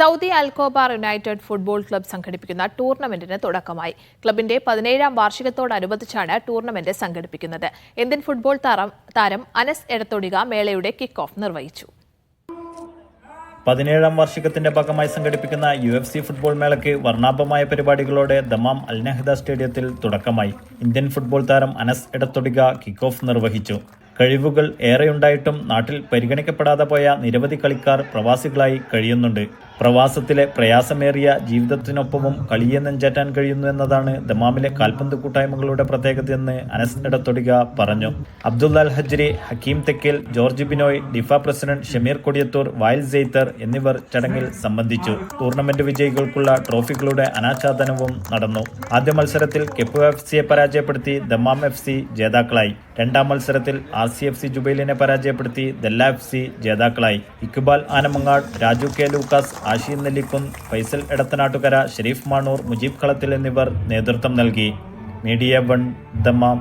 Saudi Al Khobar United football club സംഘടിപ്പിക്കുന്ന ടൂർണമെന്റിന് തുടക്കമായി. ക്ലബിന്റെ 17ാം വാർഷികത്തോടനുബന്ധിച്ചാണ് ടൂർണമെന്റ് സംഘടിപ്പിക്കുന്നത്. ഇന്ത്യൻ ഫുട്ബോൾ താരം അനസ് എടത്തൊടിക മേളയുടെ കിക്ക് ഓഫ് നിർവഹിച്ചു. 17ാം വാർഷികത്തിന്റെ ഭാഗമായി സംഘടിപ്പിക്കുന്ന UFC ഫുട്ബോൾ മേളയ്ക്ക് വർണ്ണാഭമായ പരിപാടികളോടെ ദമാം അൽ നഹ്ദ സ്റ്റേഡിയത്തിൽ തുടക്കമായി. ഇന്ത്യൻ ഫുട്ബോൾ താരം അനസ് എടത്തൊടിക കിക്ക് ഓഫ് നിർവഹിച്ചു. കഴിവുകൾ ഏറെയുണ്ടായിട്ടും നാട്ടിൽ പരിഗണിക്കപ്പെടാതെ പോയ നിരവധി കളിക്കാർ പ്രവാസികളായി കഴിയുന്നുണ്ട്. പ്രവാസത്തിലെ പ്രയാസമേറിയ ജീവിതത്തിനൊപ്പവും കളിയെ നെഞ്ചേറ്റാൻ കഴിയുന്നു എന്നതാണ് ദമാമിലെ കാൽപന്ത് കൂട്ടായ്മകളുടെ പ്രത്യേകതയെന്ന് അനസ് എടത്തൊടിക പറഞ്ഞു. Abdullah Al Hajri, Hakeem Thekkel, George Binoy, DIFA president Shameer Kodiyathur, വായിൽ സെയ്ത്തർ എന്നിവർ ചടങ്ങിൽ സംബന്ധിച്ചു. ടൂർണമെന്റ് വിജയികൾക്കുള്ള ട്രോഫികളുടെ അനാച്ഛാദനവും നടന്നു. ആദ്യ മത്സരത്തിൽ കെപ്പു എഫ്സിയെ പരാജയപ്പെടുത്തി ദമാം FC ജേതാക്കളായി. രണ്ടാം മത്സരത്തിൽ RCFC ജുബൈലിനെ പരാജയപ്പെടുത്തി ദല്ല FC ജേതാക്കളായി. ഇക്ബാൽ ആനമങ്ങാട്, രാജു കെ ലൂക്കാസ്, ആഷി നെല്ലിക്കുന്ന്, ഫൈസൽ എടത്തനാട്ടുകര, ഷെരീഫ് മാണൂർ, മുജീബ് കളത്തിൽ എന്നിവർ നേതൃത്വം നൽകി. Media 1 Dammam.